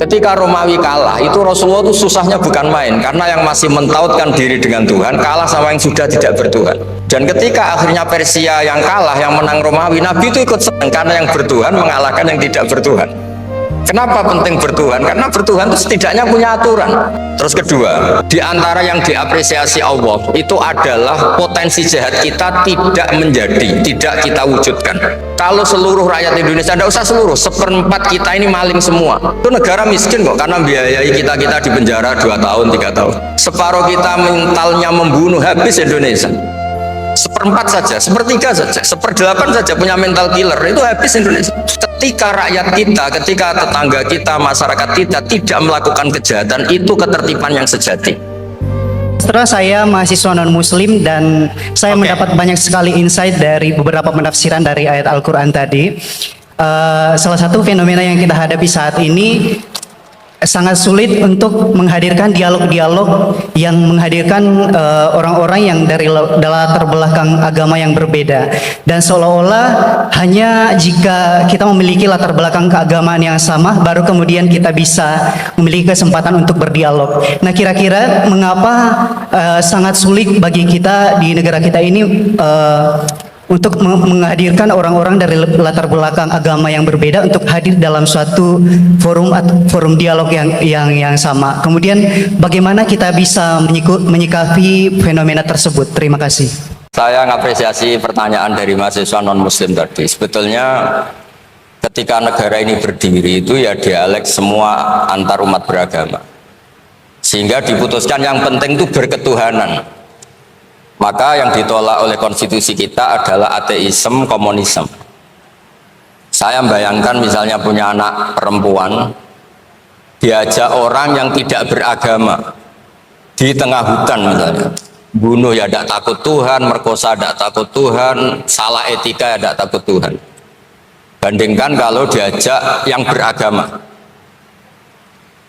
Ketika Romawi kalah, itu Rasulullah itu susahnya bukan main, karena yang masih mentautkan diri dengan Tuhan kalah sama yang sudah tidak bertuhan. Dan ketika akhirnya Persia yang kalah, yang menang Romawi, Nabi itu ikut senang karena yang bertuhan mengalahkan yang tidak bertuhan. Kenapa penting bertuhan? Karena bertuhan itu setidaknya punya aturan. Terus kedua, di antara yang diapresiasi Allah itu adalah potensi jahat kita tidak menjadi, tidak kita wujudkan. Kalau seluruh rakyat Indonesia, tidak usah seluruh, seperempat kita ini maling semua. Itu negara miskin kok, karena biayai kita di penjara 2 tahun, 3 tahun. Separuh kita mentalnya membunuh, habis Indonesia. Seperempat saja, sepertiga saja, 1/8 saja punya mental killer, itu habis Indonesia. Ketika rakyat kita, ketika tetangga kita, masyarakat kita tidak melakukan kejahatan, itu ketertiban yang sejati. Setelah saya mahasiswa non-muslim dan saya mendapat banyak sekali insight dari beberapa penafsiran dari ayat Al-Quran tadi. Salah satu fenomena yang kita hadapi saat ini sangat sulit untuk menghadirkan dialog-dialog yang menghadirkan orang-orang yang dari latar belakang agama yang berbeda, dan seolah-olah hanya jika kita memiliki latar belakang keagamaan yang sama baru kemudian kita bisa memiliki kesempatan untuk berdialog. Nah, kira-kira mengapa sangat sulit bagi kita di negara kita ini untuk menghadirkan orang-orang dari latar belakang agama yang berbeda untuk hadir dalam suatu forum dialog yang sama. Kemudian bagaimana kita bisa menyikapi fenomena tersebut? Terima kasih. Saya mengapresiasi pertanyaan dari mahasiswa non-muslim tadi. Sebetulnya ketika negara ini berdiri itu ya dialek semua antar umat beragama. Sehingga diputuskan yang penting itu berketuhanan. Maka yang ditolak oleh konstitusi kita adalah ateisme, komunisme. Saya membayangkan misalnya punya anak perempuan, diajak orang yang tidak beragama di tengah hutan misalnya, bunuh ya tidak takut Tuhan, merkosa tidak takut Tuhan, salah etika ya tidak takut Tuhan. Bandingkan kalau diajak yang beragama,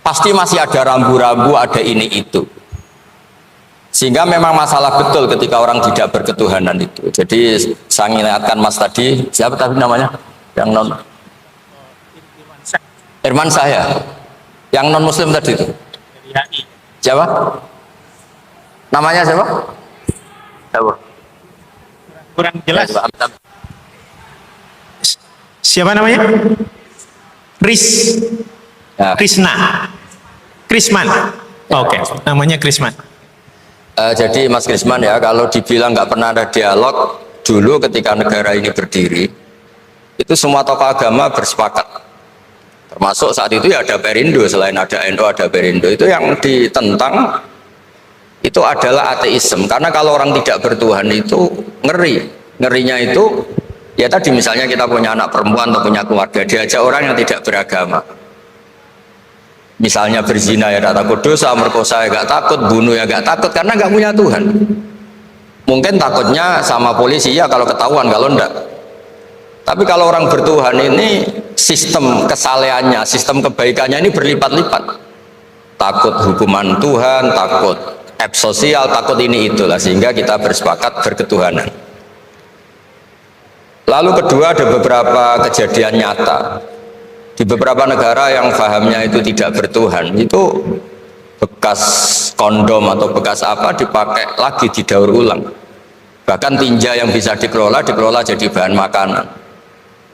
pasti masih ada rambu-rambu, ada ini itu. Sehingga memang masalah betul ketika orang tidak berketuhanan itu. Jadi saya ingatkan Mas tadi, siapa tadi namanya? Yang non Irman saya, yang non muslim tadi itu. Siapa? Namanya siapa? Siapa? Kurang jelas. Siapa namanya? Ya. Krisman. Oke, namanya Krisman. Jadi Mas Krisman ya, kalau dibilang nggak pernah ada dialog dulu ketika negara ini berdiri, itu semua tokoh agama bersepakat, termasuk saat itu ya ada Perindo, selain ada NU ada Perindo. Itu yang ditentang itu adalah ateisme, karena kalau orang tidak bertuhan itu ngerinya itu ya tadi misalnya kita punya anak perempuan atau punya keluarga, diajak orang yang tidak beragama, misalnya berzina ya tidak takut dosa, merkosa ya gak takut, bunuh ya gak takut, karena gak punya Tuhan. Mungkin takutnya sama polisi ya kalau ketahuan, kalau enggak. Tapi kalau orang bertuhan ini sistem kesalehannya, sistem kebaikannya ini berlipat-lipat. Takut hukuman Tuhan, takut ep sosial, takut ini itulah, sehingga kita bersepakat berketuhanan. Lalu kedua, ada beberapa kejadian nyata di beberapa negara yang pahamnya itu tidak bertuhan, itu bekas kondom atau bekas apa dipakai lagi, didaur ulang. Bahkan tinja yang bisa dikelola jadi bahan makanan.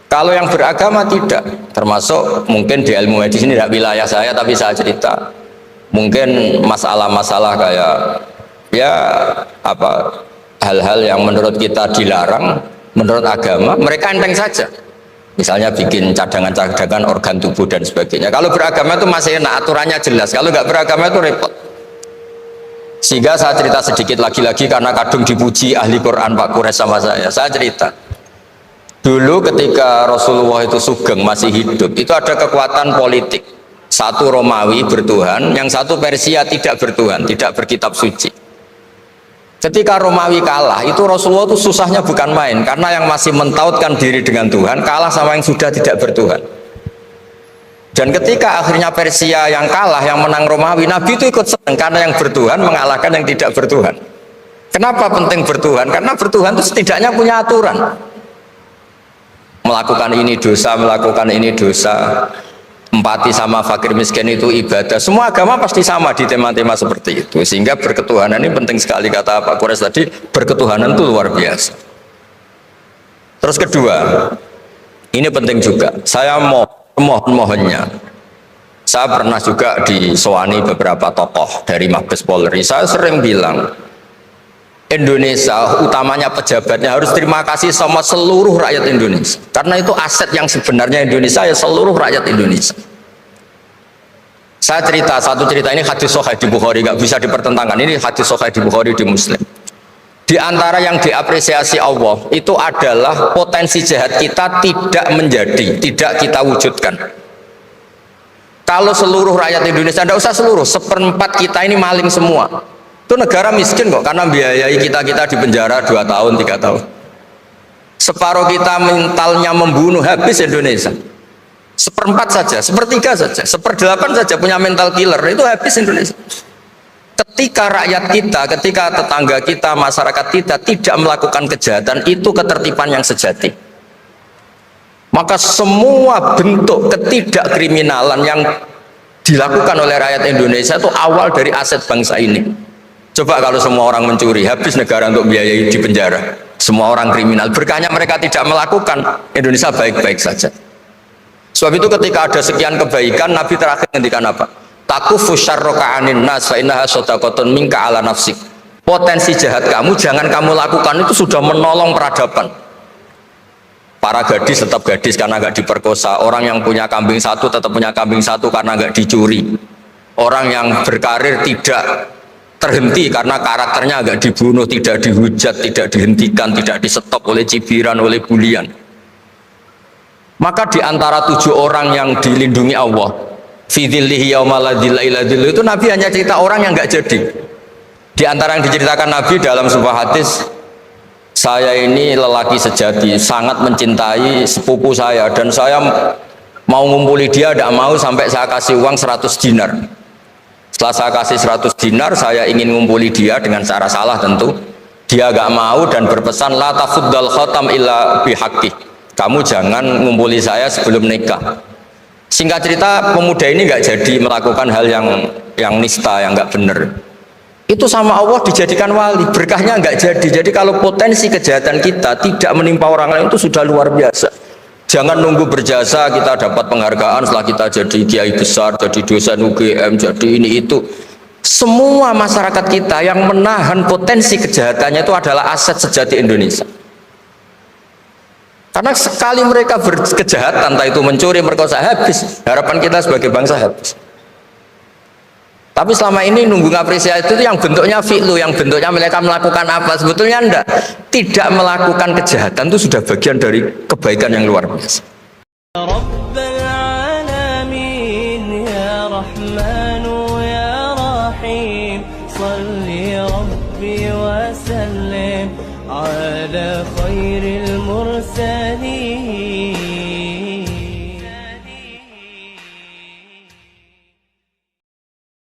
Kalau yang beragama tidak, termasuk mungkin di ilmu medis ini tidak wilayah saya, tapi saya cerita mungkin masalah-masalah kayak ya apa hal-hal yang menurut kita dilarang, menurut agama mereka enteng saja. Misalnya bikin cadangan-cadangan organ tubuh dan sebagainya. Kalau beragama itu masih enak, aturannya jelas. Kalau nggak beragama itu repot. Sehingga saya cerita sedikit lagi-lagi karena kadung dipuji ahli Quran Pak Kures sama saya. Saya cerita. Dulu ketika Rasulullah itu sugeng masih hidup, itu ada kekuatan politik. Satu Romawi bertuhan, yang satu Persia tidak bertuhan, tidak berkitab suci. Ketika Romawi kalah, itu Rasulullah itu susahnya bukan main, karena yang masih mentautkan diri dengan Tuhan kalah sama yang sudah tidak bertuhan. Dan ketika akhirnya Persia yang kalah, yang menang Romawi, Nabi itu ikut senang karena yang bertuhan mengalahkan yang tidak bertuhan. Kenapa penting bertuhan? Karena bertuhan itu setidaknya punya aturan. Melakukan ini dosa, melakukan ini dosa. empati sama fakir miskin itu ibadah. Semua agama pasti sama di tema-tema seperti itu. Sehingga berketuhanan ini penting sekali, kata Pak Kures tadi, berketuhanan itu luar biasa. Terus kedua, ini penting juga. Saya mohonnya, saya pernah juga disowani beberapa tokoh dari Mabes Polri. Saya sering bilang, Indonesia, utamanya pejabatnya, harus terima kasih sama seluruh rakyat Indonesia. Karena itu aset yang sebenarnya Indonesia, ya seluruh rakyat Indonesia. Saya cerita, satu cerita ini hadis sahih di Bukhari, nggak bisa dipertentangkan. Ini hadis sahih di Bukhari, di Muslim. Di antara yang diapresiasi Allah, itu adalah potensi jahat kita tidak menjadi, tidak kita wujudkan. Kalau seluruh rakyat Indonesia, tidak usah seluruh, 1/4 kita ini maling semua. Itu negara miskin kok, karena biayai kita di penjara 2 tahun, 3 tahun. Separuh kita mentalnya membunuh, habis Indonesia. 1/4 saja, 1/3 saja, 1/8 saja punya mental killer, itu habis Indonesia. Ketika rakyat kita, ketika tetangga kita, masyarakat kita tidak melakukan kejahatan, itu ketertiban yang sejati. Maka semua bentuk ketidakkriminalan yang dilakukan oleh rakyat Indonesia itu awal dari aset bangsa ini. Coba kalau semua orang mencuri, habis negara untuk biayai di penjara. Semua orang kriminal, berkahnya mereka tidak melakukan, Indonesia baik-baik saja. Sebab itu ketika ada sekian kebaikan, Nabi terakhir ngendikan apa? Takufu syarroka anin nas fa innaha shadaqatun minka ala nafsik. Potensi jahat kamu jangan kamu lakukan, itu sudah menolong peradaban. Para gadis tetap gadis karena nggak diperkosa. Orang yang punya kambing satu tetap punya kambing satu karena nggak dicuri. Orang yang berkarir tidak terhenti karena karakternya agak dibunuh, tidak dihujat, tidak dihentikan, tidak di-stop oleh cibiran, oleh bulian. Maka di antara 7 orang yang dilindungi Allah, fi dzillihi yauma la dzilla illa dzilluh, itu Nabi hanya cerita orang yang nggak jadi. Di antara yang diceritakan Nabi dalam sebuah hadis, saya ini lelaki sejati, sangat mencintai sepupu saya, dan saya mau ngumpuli dia, tidak mau sampai saya kasih uang 100 dinar. Setelah saya kasih 100 dinar, saya ingin ngumpuli dia dengan cara salah tentu. Dia gak mau dan berpesan, la tafuddal khatam illa bihaqqi. Kamu jangan ngumpuli saya sebelum nikah. Singkat cerita, pemuda ini gak jadi melakukan hal yang nista, yang gak benar. Itu sama Allah dijadikan wali, berkahnya gak jadi. Jadi kalau potensi kejahatan kita tidak menimpa orang lain, itu sudah luar biasa. Jangan nunggu berjasa kita dapat penghargaan setelah kita jadi kiai besar, jadi dosen UGM, jadi ini itu. Semua masyarakat kita yang menahan potensi kejahatannya itu adalah aset sejati Indonesia. Karena sekali mereka berkejahatan, entah itu mencuri, merkosa, habis. Harapan kita sebagai bangsa habis. Tapi selama ini nunggu ngapresiasi itu yang bentuknya fi'lu, yang bentuknya mereka melakukan apa, sebetulnya enggak. Tidak melakukan kejahatan itu sudah bagian dari kebaikan yang luar biasa. Rabbal alamin ya Rahmanu ya Rahim, salli Rabbi wa sallim ala khairil mursalin.